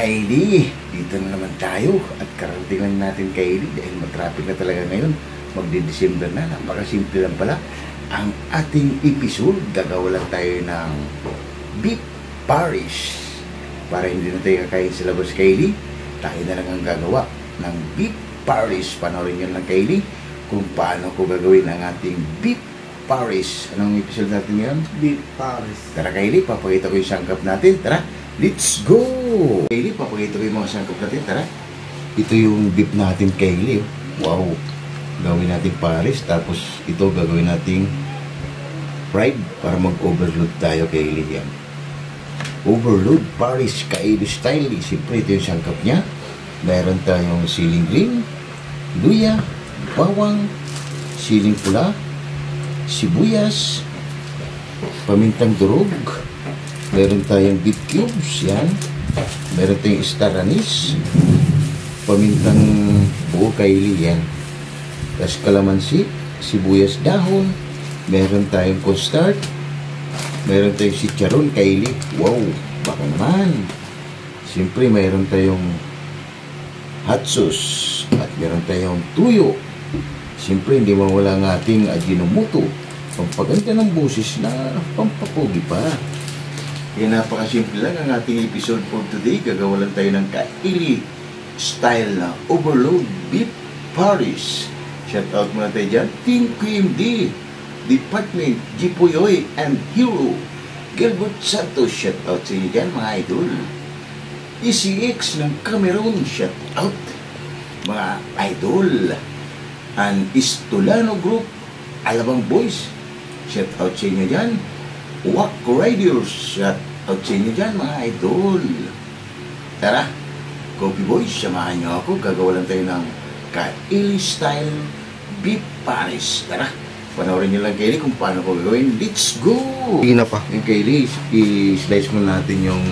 ka-ID, dito na naman tayo at karating natin ka-ID dahil mag-traffic na talaga ngayon. Magdi-December na, napakasimple lang pala ang ating episode. Gagawa lang tayo ng beef parish para hindi na tayo kakain sa labas ka-ID. Tayo na lang ang gagawa ng beef parish. Panoorin nyo lang ka-ID kung paano ko gagawin ang ating beef parish. Anong episode natin ngayon? Beef parish. Tara ka-ID, papakita ko yung sangkap natin. Tara, let's go! Kaylee, papakita ko yung mga sangkap natin. Tara. Ito yung beef natin, Kaylee. Wow! Gawin natin pares. Tapos ito gagawin natin fried para mag-overload tayo, Kaylee. Yan. Overload pares, Kaylee style. Siyempre, ito yung sangkap niya. Meron tayong siling green, luya, bawang, siling pula, sibuyas, pamintang durog. Meron tayong beef cubes, yan. Meron tayong star anise, pamintang buo, Kaylee, yan. Tapos kalamansi, sibuyas dahon, meron tayong custard, meron tayong chicharon, Kaylee. Wow, baka naman. Siyempre, meron tayong hot sauce, at meron tayong tuyo. Siyempre, hindi mawala ang ating Ajinomoto, pampaganda ng boses na pampapogi pa. Kaya napakasimple lang ang ating episode for today. Gagawa lang tayo ng Kaylee style na overload beef parish. Shout out muna tayo dyan, Team QMD, Department Jipoyoy and Hero Gilbert Santos. Shout out sa inyo dyan, mga idol. ECX ng Cameroon, shout out mga idol. And Istolano Group, Alabang Boys, shout out sa inyo dyan. Wak Riders, shout out sa inyo dyan, mga idol. Tara, Coffee Boys, samahan nyo ako. Gagawa lang tayo ng Kaylee style beef parish. Tara, panoorin nyo lang, Kaylee, kung paano ko gagawin. Let's go! Hindi na pa. Yung Kaylee, i-slice mo natin yung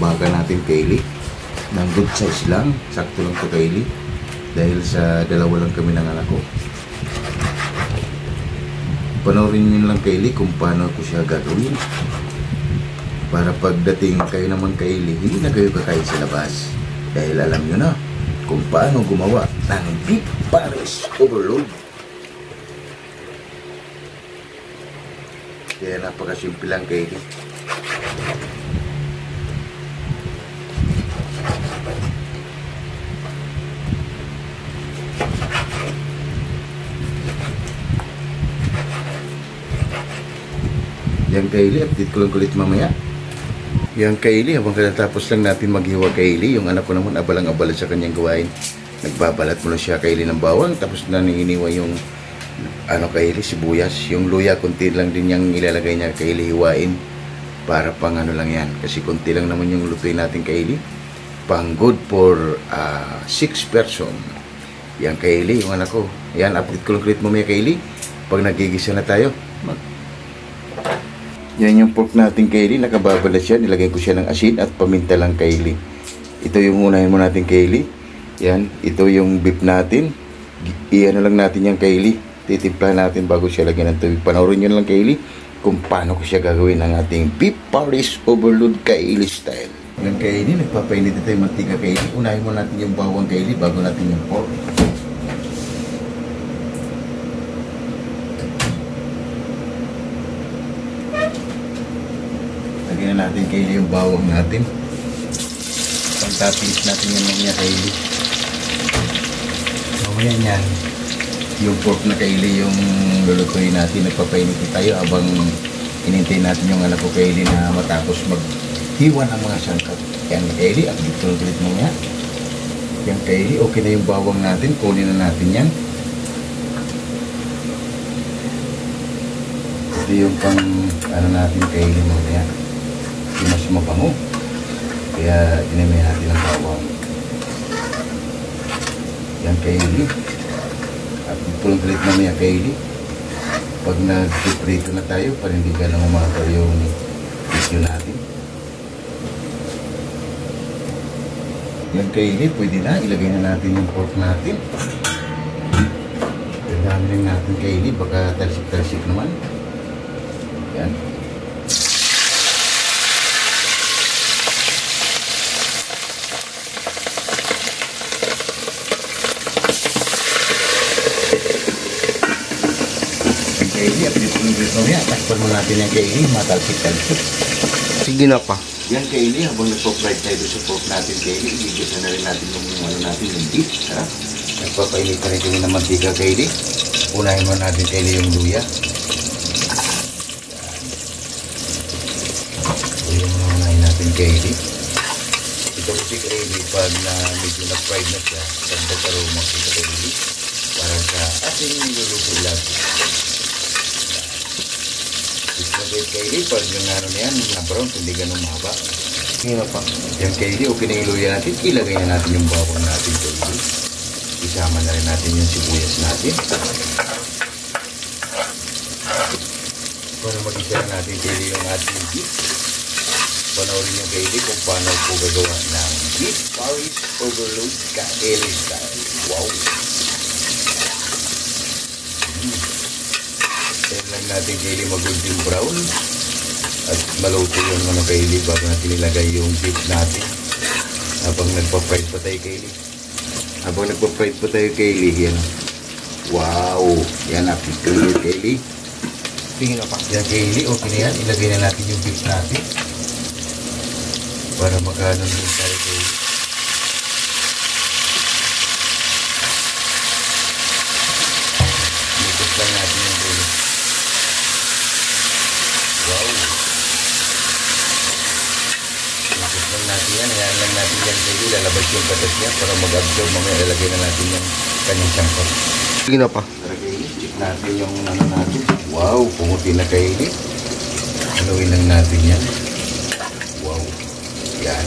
baga natin, Kaylee. Ng good size lang. Sakto lang ito, Kaylee. Dahil sa dalawa lang kami ng anak ko. Panoorin nyo lang, Kaylee, kung paano ko siya gagawin. Para pagdating kayo naman, Kaylee, hindi na kayo kakain sa labas. Dahil alam nyo na kung paano gumawa ng beef parish overload. Kaya napakasimple lang, Kaylee. Yan, Kaylee, update ko lang kulit mamaya. Yan, Kaylee, habang katapos lang natin maghiwa, Kaylee, yung anak ko naman abalang-abala sa kanyang gawain. Nagbabalat mo lang siya, Kaylee, ng bawang, tapos na iniwa yung Kaylee, sibuyas. Yung luya, kunti lang din yung ilalagay niya, Kaylee, hiwain. Para pang lang yan. Kasi kunti lang naman yung lutuin natin, Kaylee. Pang good for 6 person. Yan, Kaylee, yung anak ko. Yan, update ko lang kulit mamaya, Kaylee. Pag nagigisa na tayo, yan yung pork natin, Kaylee. Nakababalat siya. Nilagay ko siya ng asin at paminta lang, Kaylee. Ito yung unahin mo natin, Kaylee. Yan. Ito yung beef natin. Iano lang natin yung, Kaylee. Titimplahan natin bago siya lagyan ng tubig. Panoorin nyo lang, Kaylee, kung paano ko siya gagawin ng ating beef parish overload, Kaylee style. Yan, Kaylee. Nagpapainit na tayo mantika, Kaylee. Unahin mo natin yung bawang, Kaylee, bago natin yung pork. Lagyan na natin, Kaylee, yung bawang natin. Pag-toppings natin yung mga, Kaylee. Mamaya yan. Yung pork na, Kaylee, yung lulutuin natin. Nagpapainit tayo habang inintay natin yung anak ko, Kaylee, na matapos maghiwa ng mga sangkap. Yan, Kaylee, ang dito ulit mo nga. Yan, Kaylee, okay na yung bawang natin. Kunin na natin yan. Ito yung pang natin, Kaylee, mamaya. Hindi mas mabango. Kaya dinamay natin ang bawang. Yan, Kaylee. At pulong ulit mamaya, Kaylee. Pag nag-prito na tayo, para hindi ka lang umakar yung video natin. Yan, Kaylee, pwede na. Ilagay na natin yung pork natin. Tandaan rin natin, Kaylee. Baka talsik-talsik naman. Yan. Kaylee, at dito yung dito niya. Takpan mo natin yung Kaylee, matalsik-talsik. Sige na pa. Yan Kaylee, habang nagpo-fried tayo sa pork natin Kaylee, igigisa na rin natin yung ano natin, yung beef. Ha? Nagpapainit na rin kami ng mantika Kaylee. Unahin mo natin Kaylee yung luya. Luya mo unahin natin Kaylee. Ito kasi Kaylee, pag na medyo na-fried na siya, dagdag aroma kita Kaylee. Para sa ating niluluto lang. Isnagay Kaylee, pag yung naroon na yan, na-brown, hindi ganun mahaba. Sige na pa. Yan Kaylee, okay na yung luya natin. Ilagay na natin yung bawang natin Kaylee. Isama na rin natin yung sibuyas natin. Para mag-isa natin Kaylee yung ating beef. Panoorin yung Kaylee kung paano po gagawa ng beef Paris overload Kaylee style. Wow! Ayan lang natin Kaylee mag-golden brown. At maluto yung mga Kaylee bago natin ilagay yung beef natin. Habang nagpa-fried pa tayo Kaylee. Habang nagpa-fried pa tayo Kaylee, yan. Wow! Yan, apit ko yun Kaylee. Sige na pa. Yan Kaylee, okay na yan. Ilagay na natin yung beef natin. Para magkanon din tayo Kaylee. Ikot lang natin yung dulo. Wow! Ikot lang natin yan. Ayan lang natin yan Kaylee. Lalabas yung patas niya para mag-absorb. Mamaya ilagay na natin yung kanyang sangkot. Sige na pa. Tara Kaylee, check natin yung ano natin. Wow, pumuti na Kaylee. Haluin lang natin yan. Wow. Yan.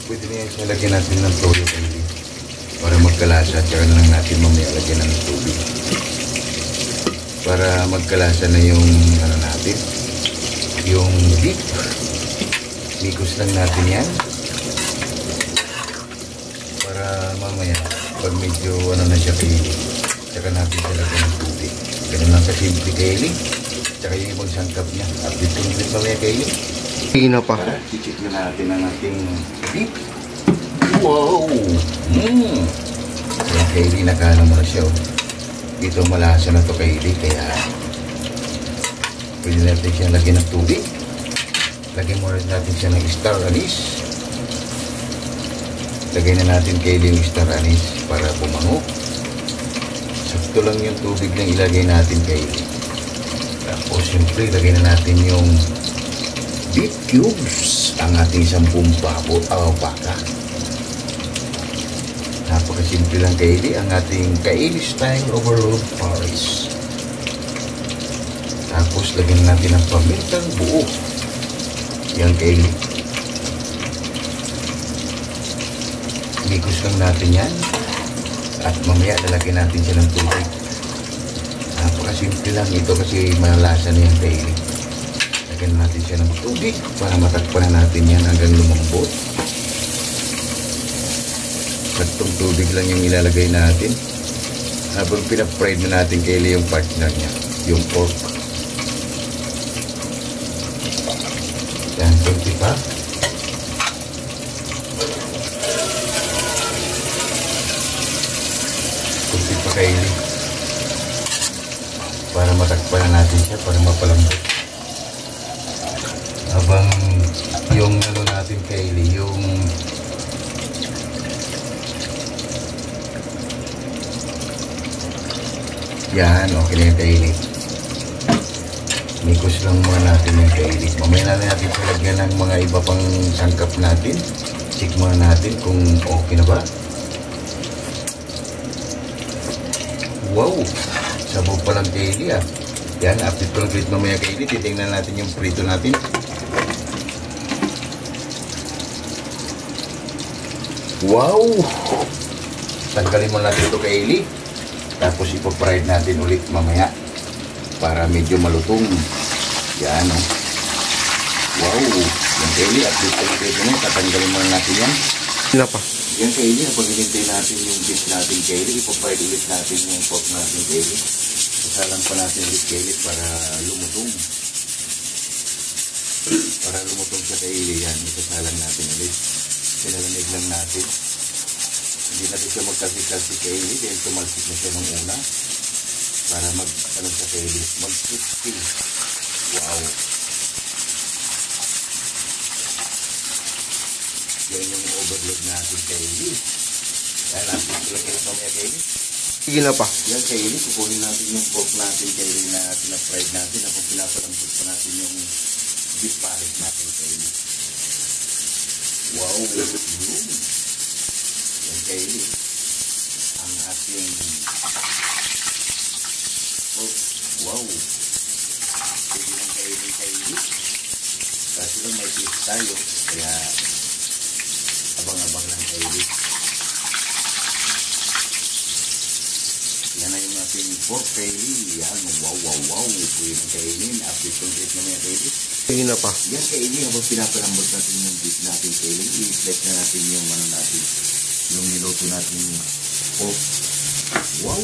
Pwede na yan siya lagyan natin ng toyo Kaylee. Para magkalasa. Tsaka na lang natin mamaya lagyan ng tubig. Para magkalasa na yung ano natin. Yung beef. Mikos lang natin yan. Para mamaya pag medyo ano na siya Kaylee, tsaka natin siya lagyan ng tubig. Ganun lang sa simple Kaylee. Tsaka yung ibang sangkap niya. Update ko ulit mamaya Kaylee. Sige na pa. Para, i-check na natin ang ating beef. Wow! Mmm! Kaya Kaylee, nakano mo na siya. Oh. Dito malasa na to Kaylee, kaya pwede natin siya lagyan ng tubig. Lagyan mo rin natin siya ng star anise. Lagay na natin Kaylee yung star anise para bumango. Sakto lang yung tubig na ilagay natin Kaylee. Tapos siyempre lagay na natin yung beef cubes, ang ating 10 baka. Napakasimple lang Kaylee, ang ating Kaylee style overload Paris. Tapos lagyan natin ang pamintang buo. Yan Kaylee. Mikos lang natin yan. At mamaya lalagyan natin siya ng tubig. Napakasimple lang ito kasi malasa na yan Kaylee. Lagyan natin siya ng tubig para matakpan na natin yan hanggang lumambot. Saktong tubig lang yung ilalagay natin. Habang pinap-fried na natin Kaylee yung partner niya, yung pork. Yan, kunti pa. Kunti pa Kaylee. Para matakpan na natin siya, para mapalambot. Habang yung ano natin Kaylee, yung yan, okay na yung Kaylee. Mikos lang muna natin yung Kaylee. Mamaya na natin palagyan ng mga iba pang sangkap natin. Check muna natin kung okay na ba. Wow! Sabaw pa lang Kaylee ah. Yan, update ko lang ulit mamaya Kaylee. Titingnan natin yung prito natin. Wow! Tanggalin mo natin ito Kaylee. Tapos ipo-fried natin ulit mamaya para medyo malutong. Yan o. Wow! Yan Kaylee, update ko lang ito na. Tatanggalin mo natin yan. Sila pa. Yan Kaylee, kapag hinintay natin yung beef natin Kaylee, ipo-fried ulit natin yung pork natin Kaylee. Sasalang pa natin ulit Kaylee para lumutong. Para lumutong siya Kaylee yan, isasalang natin ulit. Pinalamig lang natin. Hindi natin siya magkalsik-kalsik Kaylee dahil tumalsik na siya nung una. para ano sa kaili, mag-crispy. Wow. Yan yung overload natin kaili. Yan natin ilagay ito mga kaili. Sige na pa. Yan kaili, kukunin natin yung pork natin kaili na pinafried natin. Ako pinapalambot pa natin yung beef pares natin kaili. Wow. Yan kaili. Ang ating pork. Wow. Pwede ng kaili. Kasi lang may beef tayo. Kaya abang-abang lang kaili. Yan na yung ating pork kaili. Yan. Wow. Pwede ng kailin. Update complete na mga kaili. Sige na pa. Yan kaili. Habang pinapalambot natin yung beef natin kaili, i-flex na natin yung ano natin. Yung niluto natin yung pork. Wow!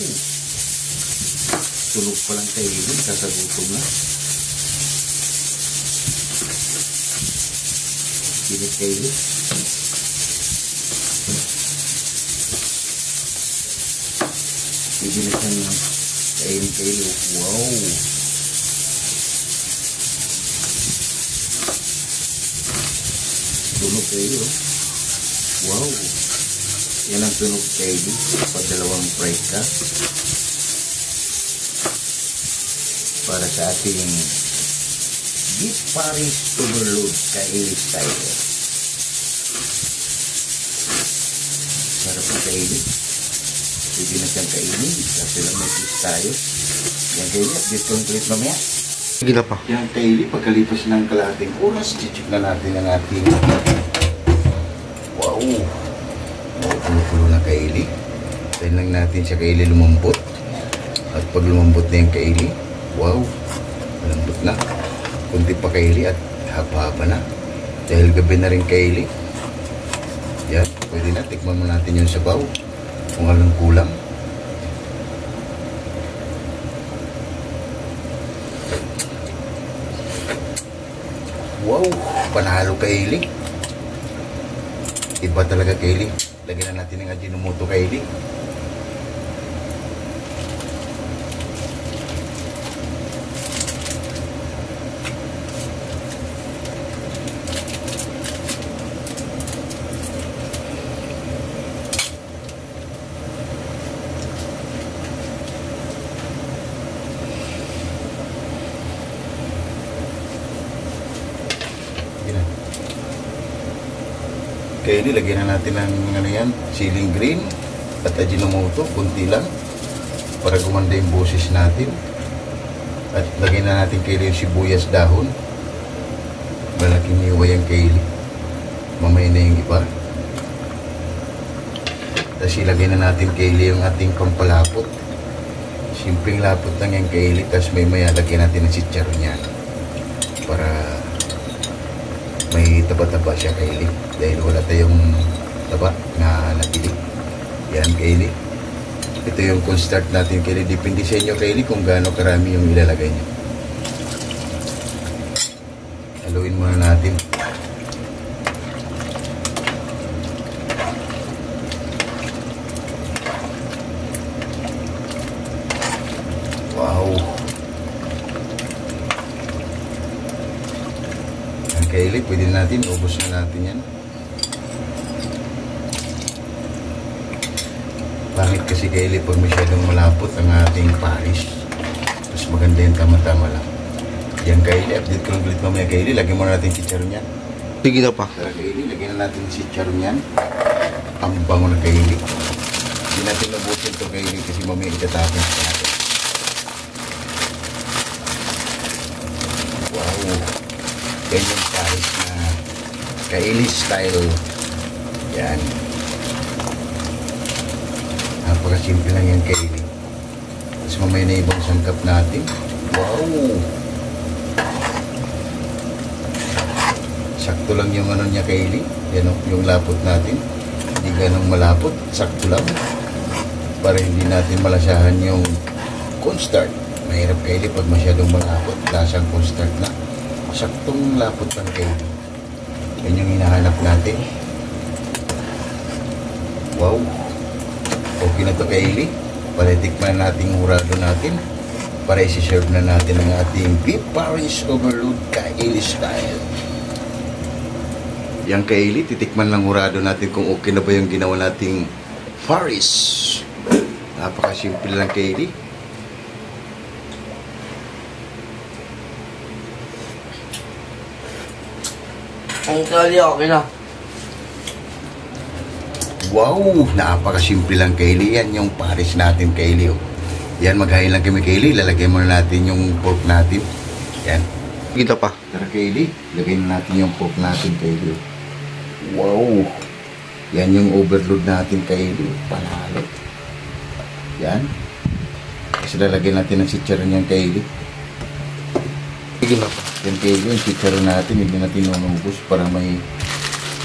Tulog pa lang kaili. Sasagutom na. Pilit kaili. Pilit ng kaili. Wow! Tunog kaili. Wow! Yan ang tunog kaili. Pag dalawang fry ka. Para sa ating beef pares overload kaili style. Sarap na kaili. Pwede na siyang kainin. Kasi lang may fish tayo. Yan kaili. Update complete mamaya. Sige na pa. Yan kaili. Pagkalipas ng kalahating oras, check na natin ang ating wow! Pulo-pulo na kaili. Tayo lang natin siya kaili lumambot. At pag lumambot na yung kaili, wow! Malambot na. Kunti pa kaili at hapa-hapa na. Dahil gabi na rin kaili. Yan. Pwede na. Tikman mo natin yung sabaw. Kung anong kulang. Wow! Panalo kaili. Iba talaga kaili. Lagyan na natin ng Ajinomoto kaili. Kaili, lagyan na natin ng ano yan, siling green at Ajinomoto, kunti lang para gumanda yung boses natin. At lagyan na natin kaili yung sibuyas dahon. Malaking hiwa yung kaili. Mamaya na yung iba. Tapos ilagay na natin kaili yung ating pampalapot. Simpleng lapot lang yung kaili. Tapos may maya lagyan natin ng chicharon yan para may taba-taba siya kaili. Dahil wala tayong taba na nabili. Yan kaili. Ito yung cornstarch natin kaili. Depende sa inyo kaili kung gaano karami yung ilalagay nyo. Haluin muna natin. Wow! Yan kaili. Pwede natin. Ubos na natin yan. Pangit kasi kaili pag masyadong malapot ang ating pares. Mas maganda yung tama-tama lang. Yan kaili, update ko lang ulit mamaya kaili. Lagyan muna natin chicharon yan. Sige na pa. Tara kaili, lagyan na natin chicharon yan. Ang bango na kaili. Hindi natin nabutin ito kaili kasi mamaya itatapin sa natin. Wow! Yan yung pares na kaili style. Yan. Napakasimple lang yan kaili. Tapos mamaya na ibang sangkap natin. Wow! Sakto lang yung ano niya kaili. Yan o, yung lapot natin. Hindi ganong malapot. Sakto lang. Para hindi natin malasahan yung cornstarch. Mahirap kaili pag masyadong malapot. Lasang cornstarch na. Saktong lapot lang kaili. Yan yung hinahanap natin. Wow! Okay na ito kaili. Palitikman natin yung hurado natin. para isi-serve na natin ang ating beef Paris overload Kaili style. Yang Kaili, titikman lang urado natin kung okay na ba yung ginawa nating Paris. Napakasimple lang Kaili. Ang kali, okay na. Wow, napakasimple lang Kaili. Yan yung Paris natin Kaili. Oh. Yan, maghain lang kami Kaili. Lalagay muna natin yung pork natin. Yan. Kita pa. Tara Kaili, lagay na natin yung pork natin Kaili. Wow. Yan yung overload natin Kaili. Panalo. Yan. Kasi lalagay natin ang chicharon yan Kaili. Sige na pa. Yan Kaili, yung chicharon natin. Hindi natin nunubos para may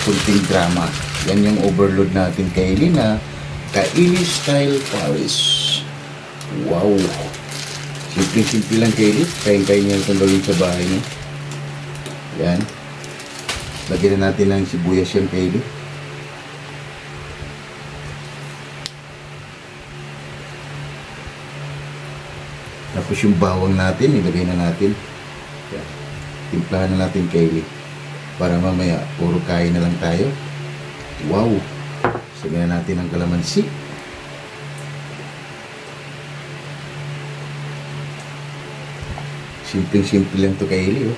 kunting drama. Yan yung overload natin Kaili na Kaili style Paris. Wow. Simple-simple lang Kaili. Kain-kain nyo itong gawin sa bahay nyo. Yan. Lagyan na natin ng sibuyas yan Kaili. Tapos yung bawang natin, ilagay na natin. Yan. Timplahan na natin Kaili. Para mamaya, puro kain na lang tayo. Wow. Sagyan na natin ang kalamansi. Simpleng-simple lang to Kaili. Oh.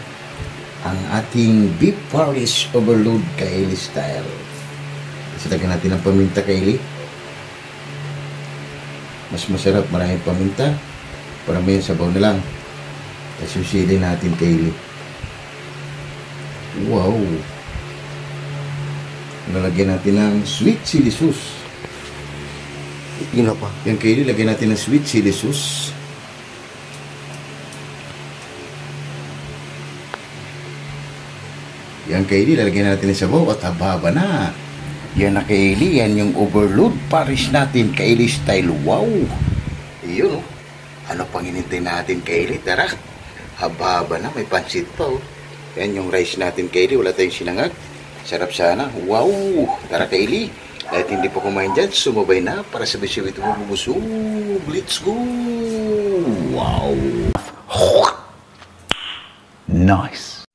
Ang ating beef Paris overload Kaili style. Kasi lagyan natin ang paminta Kaili. Mas masarap, maraming paminta. Para may sabaw na lang. Tapos susili natin Kaili. Wow. Lalagyan natin ng sweet chili sauce. Sige na pa. Yan Kaili, lagyan natin ng sweet chili sauce. Yan Kaili, lalagyan natin ng sabaw at haba na. Yan na Kaili, yan yung overload Paris natin, Kaili style. Wow! Iyon oh. Ano pang hinintay natin Kaili? Tara, haba na, may pansit pa oh. Yan yung rice natin Kaili, wala tayong sinangag. Sarap sana. Wow! Tara Kaili, kahit hindi pa kumain dyan, sumabay na para sabay-sabay ito mabubusog. Let's go! Wow! Nice!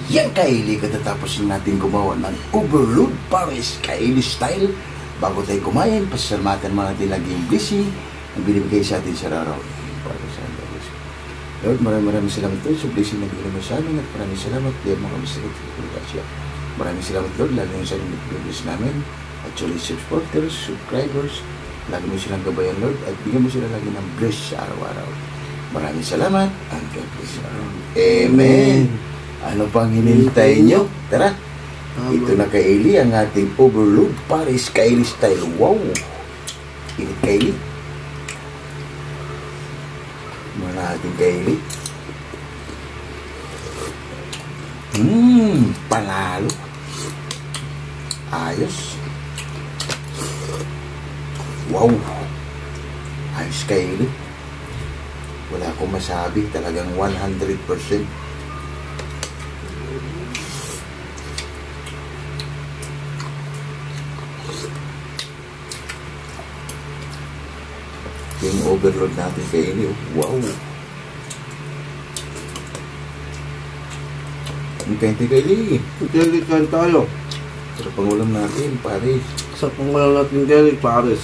Yan Kaili, katatapos na natin gumawa ng overload Paris Kaili style. Bago tayo kumain, pasalamatan mo natin lagi yung blessing ang binibigay sa atin sa araw. Para sa Lord, maraming salamat Lord sa blessing na binigay mo sa amin at maraming salamat Lord mga masakit sa maraming salamat Lord, lalo yung sa bless namin at sa supporters, subscribers, lagi mo silang gabayan Lord at bigyan mo sila lagi ng bless sa araw-araw. Maraming salamat and God bless you. Amen. Ano pang hinintay nyo? Tara! Ito na Kaili, ang ating overload Paris Kaili style. Wow! Init Kaili. Mga ating Kaili. Panalo. Ayos. Wow! Ayos Kaili. Wala akong masabi. Talagang 100%. Yung overload natin Kaili. Wow! Ang kente Kaili. Kaili kain tayo. Pero pangulam natin, Paris. Sa pangalan natin Kaili, Paris.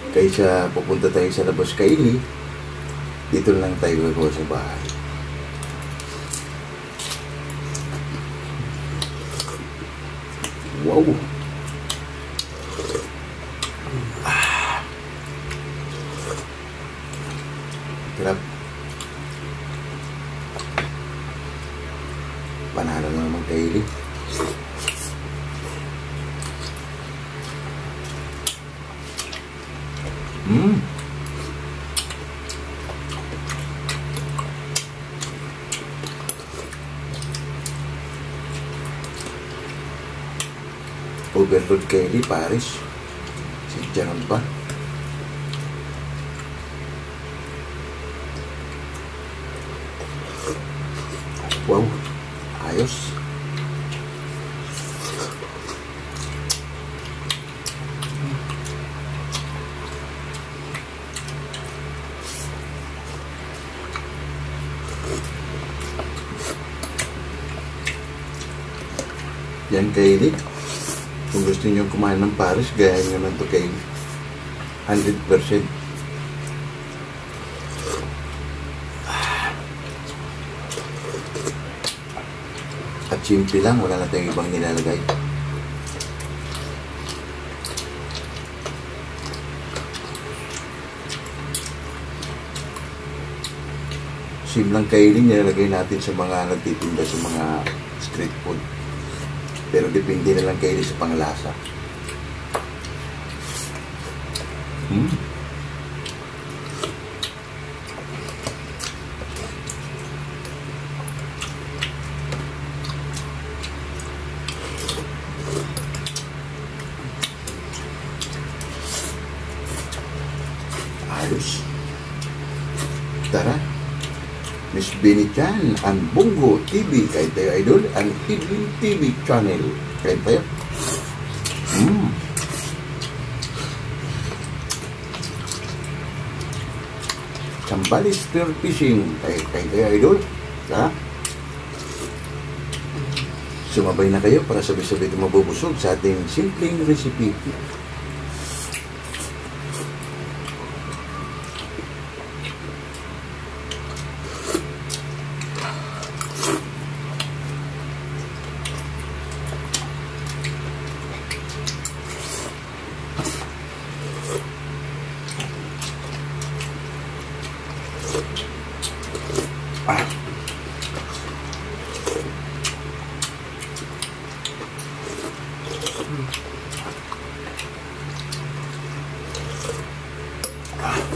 Kaysa pupunta tayo sa labas Kaili, dito lang tayo gagawa sa bahay. Wow! Sarap. Panalo na naman Kaili. Overload Kaili, Paris. Sintiyanon pa. Wow, ayos. Yan Kaylee. Kung gusto niyo kumain ng Paris, gaya nyo lang to Kaylee. 100%. At simple lang, wala na tayong ibang nilalagay. Simlang kainin nilalagay natin sa mga nagtitinda sa mga street food. Pero depende na lang kainin sa panglasa. Ayos. Tara. Miss Benny Chan, ang Bungo TV, kay tayo idol, ang Hidden TV channel. Kaya tayo. Sambales Spear Fishing, kay tayo idol. Ha? Sumabay na kayo para sabay-sabay ito mabubusog sa ating simpleng recipe.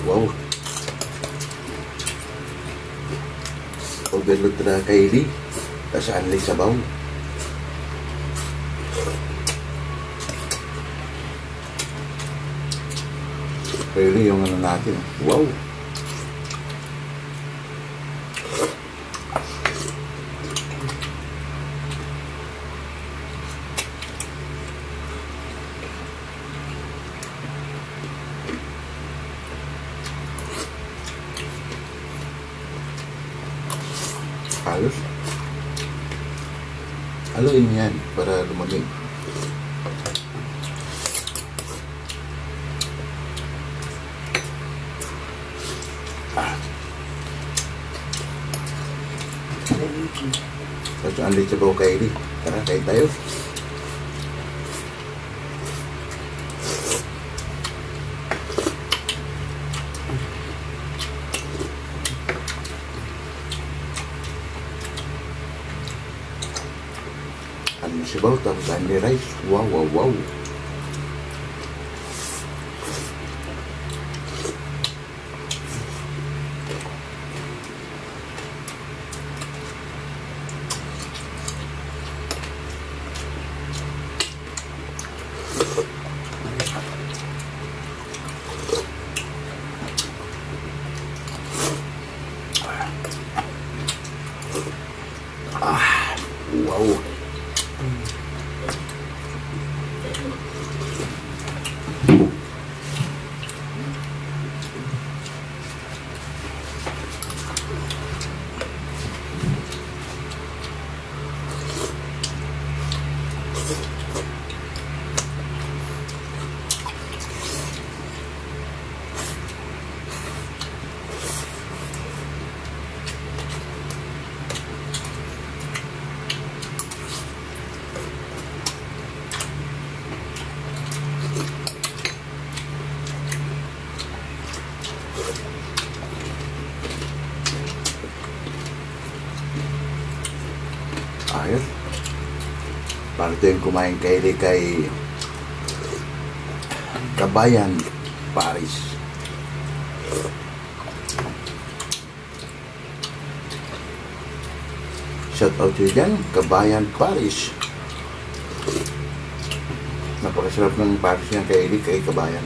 Wow. Overload na Kaylee. Tapos anlay sabaw. Kaylee yung ano natin. Wow. Halos. Haluin mo yan para lumagin. Tapos anlit sa bawa Kaylee. Tara, kain tayo. Ano sibaw, tapos only rice. Wow, wow, wow. Wow. Ayos. Para tayong kumain kay Kabayan Paris. Shout out to you dyan, Kabayan Paris. Napakasarap ng Paris yan kay Kabayan.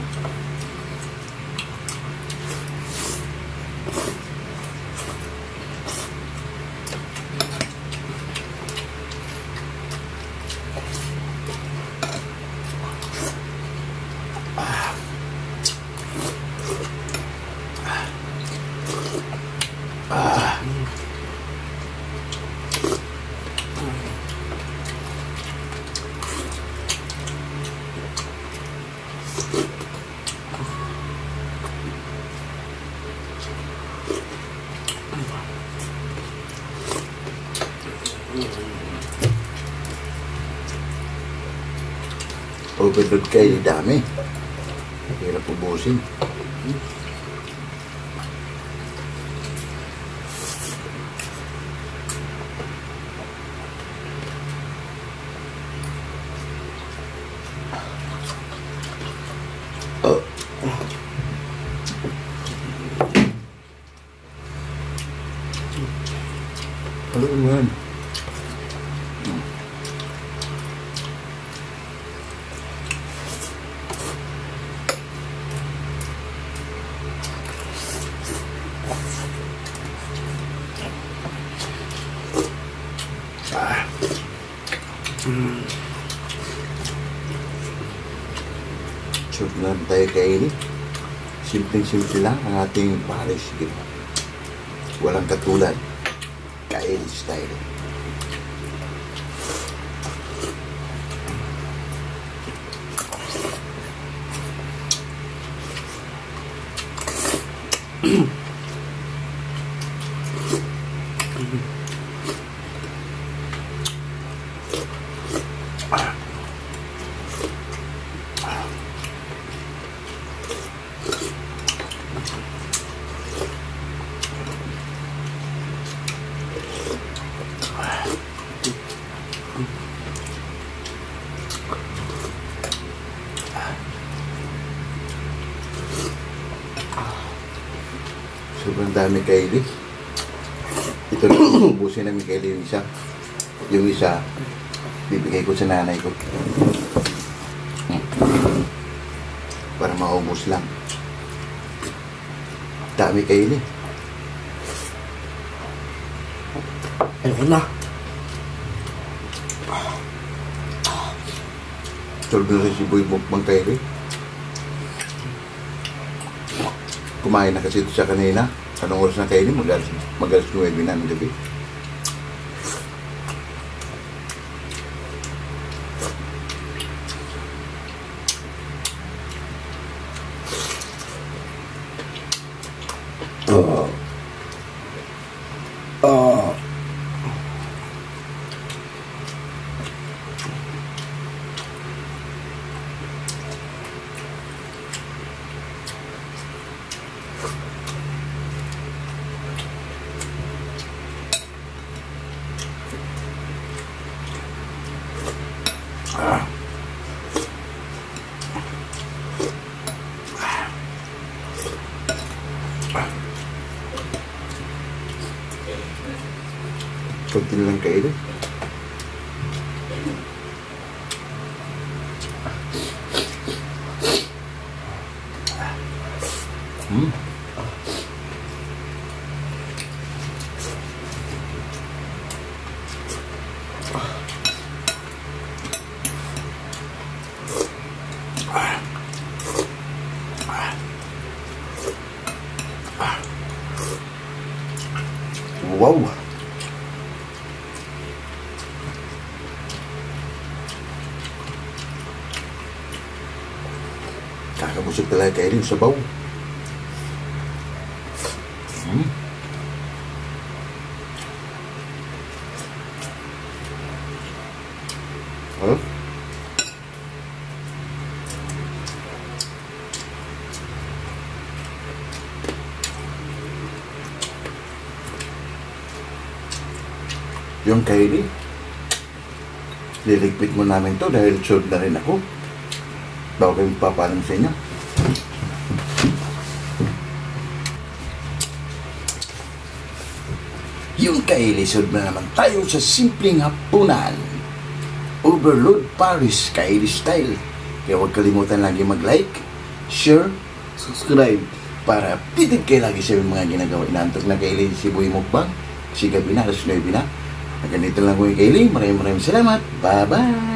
Overload kayo, dami. Hirap ubusin. Ano naman? Sure na tayo kainin. Simpleng-simple lang ang ating Paris. Walang katulad. Kain style. Sobrang dami kaili. Ito lang ubusin namin kaili yung isa. Yung isa, bibigay ko sa nanay ko. Para maubos lang. Dami kaili. Ayoko na. Tulog na rin si Boy Mukbang kaili. Kumain na kasi ito siya kanina. Anong oras na kainin? Mag-alas 9 na ng gabi. Kunti lang kainin. Wow! Kakabusog talaga kayo rin sa baw. Huh? Yung kaili, liligpit mo namin to dahil sure na rin ako. Bago kayo magpapalam sa inyo. Yung kaili, sure na naman tayo sa simpleng hapunan. Overload Paris kaili style. Kaya huwag kalimutan lagi mag-like, share, Subscribe. para updated kayo lagi sa mga ginagawa. Inaantok na kaili si Boy Mukbang. Kasi gabi na, alas 9 na. Ganito lang ko yung kaili. Maraming salamat. Bye-bye!